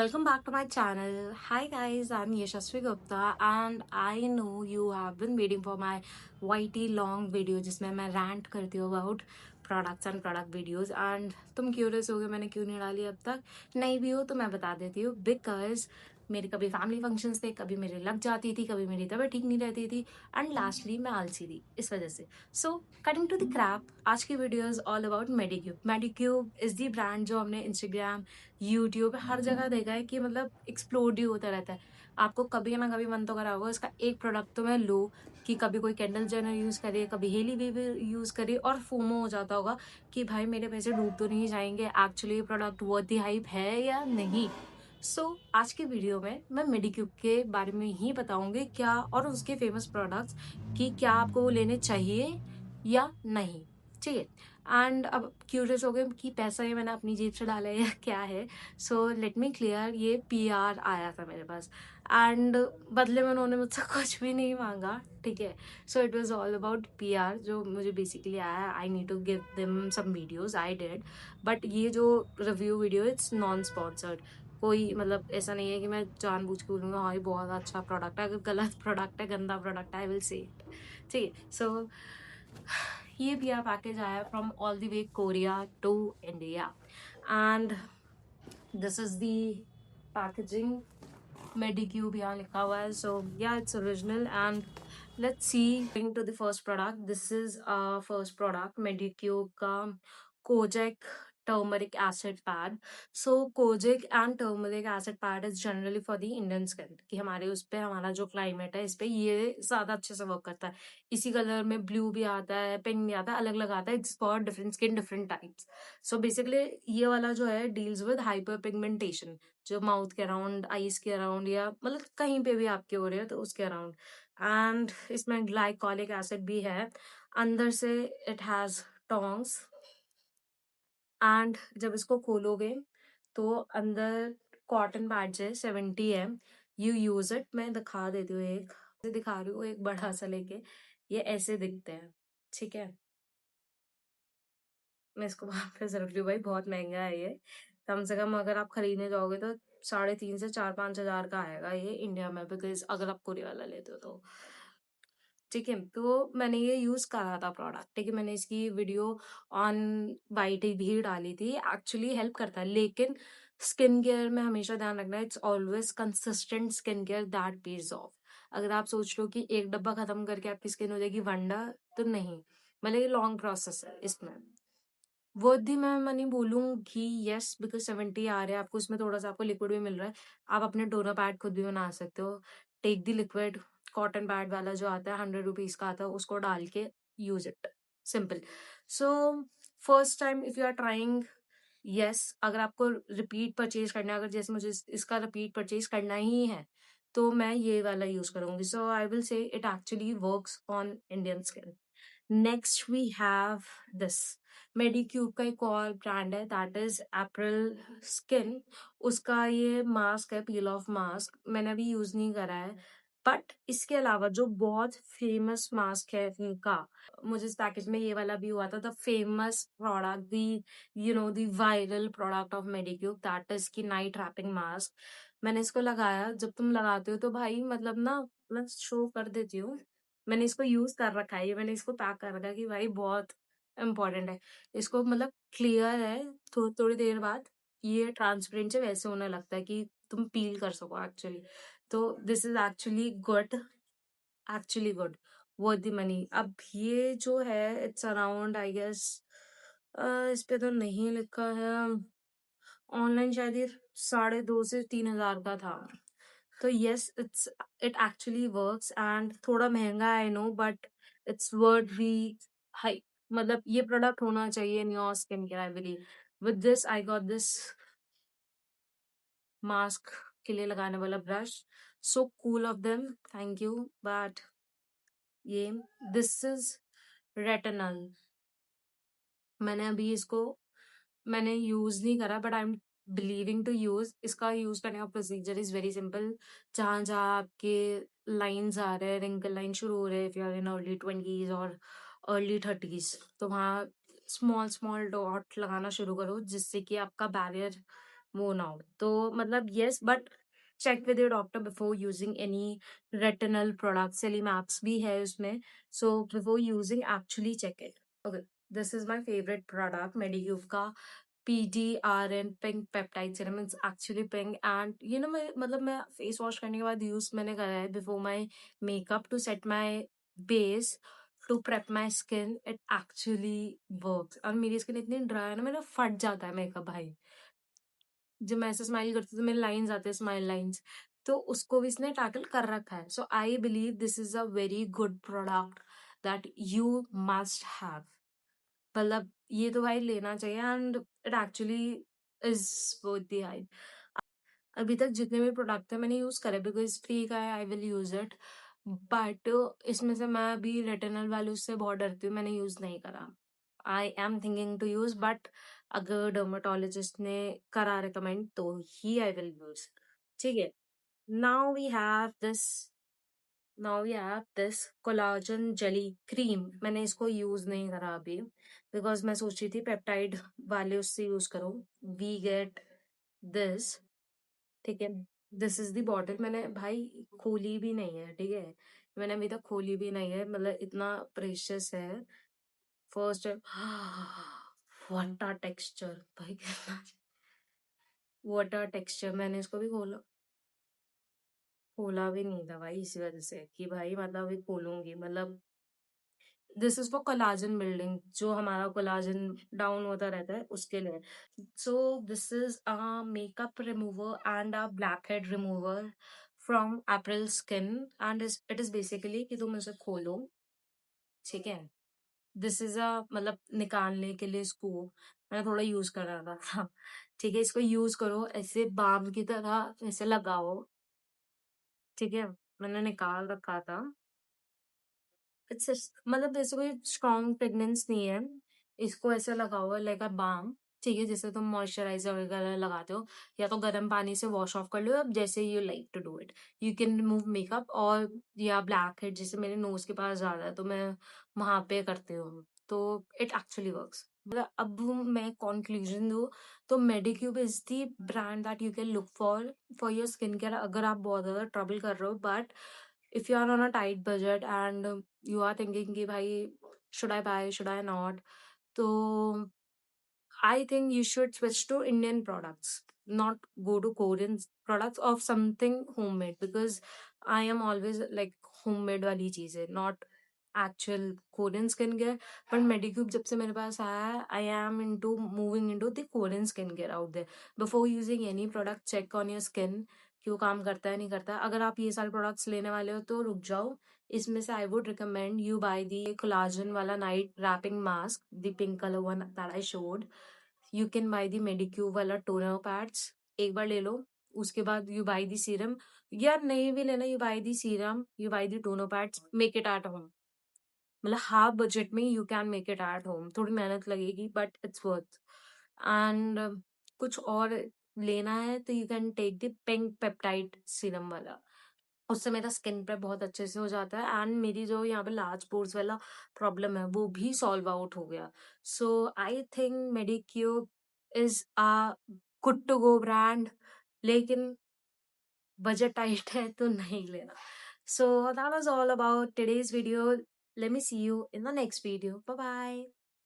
Welcome back to my channel. Hi guys, I'm Yashasvi Gupta and I know you have been waiting for my YT long video जिसमें मैं rant करती हूँ about products and product videos and तुम curious होगे मैंने क्यों नहीं डाली अब तक नहीं भी हो तो मैं बता देती हूँ because मेरे कभी फैमिली फंक्शंस थे, कभी मेरे लग जाती थी, कभी मेरी तबीयत ठीक नहीं रहती थी एंड लास्टली मैं आलसी थी इस वजह से। So cutting to the crap, आज की video is all about Medicube. Medicube is the brand जो हमने इंस्टाग्राम, यूट्यूब हर जगह देखा है कि मतलब एक्सप्लोड ही होता रहता है। आपको कभी ना कभी मन तो करा होगा इसका एक प्रोडक्ट तो मैं लूँ, कि कभी कोई कैंडल जेनर यूज करे, कभी हेली वेवर यूज करे और फोमो हो जाता होगा कि भाई मेरे पैसे डूब तो नहीं जाएंगे, एक्चुअली ये प्रोडक्ट वर्थ द हाइप है या नहीं। आज के वीडियो में मैं मेडिक्यूब के बारे में ही बताऊंगी क्या और उसके फेमस प्रोडक्ट्स कि क्या आपको वो लेने चाहिए या नहीं। ठीक है। एंड अब क्यूरियस हो गए कि पैसा ये मैंने अपनी जेब से डाला है या क्या है। सो लेट मी क्लियर, ये पीआर आया था मेरे पास एंड बदले में उन्होंने मुझसे कुछ भी नहीं मांगा। ठीक है। So it was all about PR जो मुझे बेसिकली आया। I need to give them some videos, I did. But ये जो review video it's non sponsored. कोई मतलब ऐसा नहीं है कि मैं जानबूझ के बोलूँगा हाँ ये बहुत अच्छा प्रोडक्ट है। अगर गलत प्रोडक्ट है, गंदा प्रोडक्ट है, आई विल से इट। ठीक है। सो ये पीआर पैकेज आया from all the way Korea to India and this is the packaging. Medicube यहाँ लिखा हुआ है। So yeah, it's original and let's see. Going to the first product. This is first product Medicube का Kojic turmeric acid pad. So Kojic and turmeric acid pad is generally for the Indian skin, कि हमारे उस पे हमारा जो climate है इस पे ये ज्यादा अच्छे से वर्क करता है। इसी कलर में ब्लू भी आता है, पिंक भी आता है, अलग अलग आता है। It's for different skin, different types. So basically ये वाला जो है डील्स विद हाइपर पिगमेंटेशन, जो माउथ के अराउंड, आईज के अराउंड या मतलब कहीं पे भी आपके हो रहे हो तो उसके अराउंड। एंड इसमें ग्लाइकोलिक एसिड भी है। अंदर से इट हैज टोंग्स एंड जब इसको खोलोगे तो अंदर कॉटन पैड्स है, 70 है। You use it. मैं दिखा देती हूँ, एक दिखा रही हूँ, एक बड़ा सा लेके। ये ऐसे दिखते हैं। ठीक है। मैं इसको वापस रख रही हूँ भाई, बहुत महंगा है ये। कम से कम अगर आप खरीदने जाओगे तो 3,500 से 4-5 हज़ार का आएगा ये इंडिया में, बिकॉज अगर आप कोरिया वाला लेते हो तो। ठीक है। तो मैंने ये यूज करा था प्रोडक्ट। ठीक है। मैंने इसकी वीडियो ऑन वाईटी भी डाली थी। एक्चुअली हेल्प करता है, लेकिन स्किन केयर में हमेशा ध्यान रखना, it's always consistent skin care that page of. अगर आप सोच लो कि एक डब्बा खत्म करके आपकी स्किन हो जाएगी वंडर, तो नहीं। मतलब ये लॉन्ग प्रोसेस है इसमें। वर्दी मैं मनी बोलूंगी यस, बिकॉज 70 आ रहे हैं आपको, इसमें थोड़ा सा आपको लिक्विड भी मिल रहा है। आप अपने टोनर पैड खुद भी बना सकते हो। Take the liquid, cotton pad वाला जो आता है 100 रुपीज का आता है, उसको डाल के use it. Simple. So first time if you are trying, yes अगर आपको रिपीट परचेज करना है, अगर जैसे मुझे इसका रिपीट परचेज करना ही है तो मैं ये वाला यूज करूंगी। So I will say it actually works on Indian skin. Next we have this Medicube का एक और ब्रांड है, दैट इज अप्रैल स्किन। उसका ये मास्क है, पील ऑफ मास्क। मैंने अभी यूज नहीं करा है, बट इसके अलावा जो बहुत फेमस मास्क है इनका, मुझे इस पैकेज में ये वाला भी हुआ था, the famous product, the the viral product of Medicube, that is की नाइट रैपिंग मास्क। मैंने इसको लगाया। जब तुम लगाते हो तो भाई मतलब ना, मैं शो कर देती हूँ, मैंने इसको यूज कर रखा है, ये मैंने इसको पैक कर रखा है कि भाई बहुत इंपॉर्टेंट है। इसको मतलब क्लियर है, थोड़ी देर बाद ये ट्रांसपेरेंट से वैसे होने लगता है कि तुम पील कर सको एक्चुअली। तो this is actually good, actually good, worth the money. अब ये जो है इट्स अराउंड आई गेस, इस पे तो नहीं लिखा है, ऑनलाइन शायद ये 2,500 से 3,000 का था। तो yes it's, it actually works and थोड़ा महंगा I know, but it's worth the hype. मतलब ये प्रोडक्ट होना चाहिए in your skin care, I believe. With this I got this mask के लिए लगाने वाला brush, so cool of them, thank you. But ये दिस इज रेटिनल। मैंने अभी इसको मैंने यूज नहीं करा, but I am believing to use. इसका यूज करने का प्रोसीजर इज वेरी सिंपल। जहाँ जहाँ आपके लाइंस आ रहे हैं, रिंकल लाइन शुरू हो रहे हैं, if you are in early 20s और अर्ली 30s, तो वहाँ स्मॉल स्मॉल डॉट लगाना शुरू करो, जिससे कि आपका बैरियर worn out. तो मतलब yes, but check with your doctor before using any retinal product. Maps भी है उसमें, so before using actually check it. Okay, this is my favorite product, Medicube का PDRN Pink Peptide Serum. It's actually pink and you know मैं मतलब मैं face wash करने के बाद यूज मैंने करा है before my makeup to set my base to prep my skin. It actually works. और मेरी स्किन इतनी ड्राई है ना, मेरा फट जाता है मेकअप भाई। जब मैं ऐसे स्माइल करती हूँ तो मेरे लाइंस आते हैं, स्माइल लाइंस, तो उसको भी इसने टैकल कर रखा है। So I believe this is a very good product that you must have. मतलब ये तो भाई लेना चाहिए and it actually is worth the hype. अभी तक जितने भी प्रोडक्ट है मैंने यूज करे बिकॉज फ्री का है, I will use it, but इसमें से मैं अभी रेटिनल वाले उससे बहुत डरती हूँ, मैंने यूज नहीं करा। I am thinking to use, but अगर डर्माटोलॉजिस्ट ने करा रिकमेंड तो ही आई विल यूज। ठीक है, now we have this now we have this collagen jelly cream. मैंने इसको यूज नहीं करा अभी बिकॉज मैं सोच रही थी पेप्टाइड वाले उससे यूज करो। वी गेट दिस, ठीक है, दिस इज द बॉटल। मैंने भाई खोली भी नहीं है, ठीक है, मैंने अभी तक खोली भी नहीं है, मतलब इतना प्रेशियस है। First time what a texture भाई, कितना व्हाट अ टेक्सचर। मैंने इसको भी खोला, खोला भी नहीं था भाई, इसी वजह से कि भाई मतलब अभी खोलूंगी। मतलब this is for collagen building, जो हमारा कोलाजन डाउन होता रहता है उसके लिए। So this is a makeup remover and a black head remover from April skin and it is basically कि तुम इसे खोलो, ठीक है। दिस इज अ मतलब निकालने के लिए इसको मैंने थोड़ा यूज कर रहा था ठीक है, इसको यूज करो ऐसे बाम की तरह ऐसे लगाओ, ठीक है। मैंने निकाल रखा था, इट्स मतलब ऐसे कोई स्ट्रॉन्ग प्रेगनेंस नहीं है। इसको ऐसे लगा हुआ लाइक अ बाम, ठीक है, जैसे तुम मॉइस्चराइजर वगैरह लगाते हो, या तो गर्म पानी से वॉश ऑफ कर लो, अब जैसे you like to do it. You can remove makeup, और या ब्लैक हेड जैसे मेरे नोज के पास ज्यादा है तो मैं वहां पे करती हूँ, तो इट एक्चुअली वर्क्स। मतलब अब मैं कंक्लूजन दूँ तो Medicube is the brand that you can look for for your skin care, अगर आप बहुत ज्यादा ट्रबल कर रहे हो। But if you are on a tight budget and you are thinking कि भाई should I buy should I not, तो I think you should switch to Indian products, not go to Korean products of something homemade, because I am always like homemade वाली चीजें, not actual Korean skincare. But Medicube जब से मेरे पास आया है, I am into moving into the Korean skincare out there. Before using any product, check on your skin कि वो काम करता है नहीं करता है। अगर आप ये सारे प्रोडक्ट्स लेने वाले हो तो रुक जाओ। इसमें से I would recommend you buy the collagen वाला night wrapping mask, the pink colour one that I showed. You can buy the Medicube वाला टोनर पैड्स, एक बार ले लो। उसके बाद यू बाय द सीरम, यार नहीं भी लेना, you by the serum, you by the toner pads, make it at home. मतलब हाफ बजट में you can make it at home, थोड़ी मेहनत लगेगी बट इट्स वर्थ। एंड कुछ और लेना है तो you can take the pink peptide serum वाला, उससे मेरा स्किन पे बहुत अच्छे से हो जाता है एंड मेरी जो यहाँ पे लार्ज पोर्स वाला प्रॉब्लम है वो भी सॉल्व आउट हो गया। So I think Medicube is a good to go brand, लेकिन बजट टाइट है तो नहीं लेना। So that was all about today's video. Let me see you in the next video, bye bye.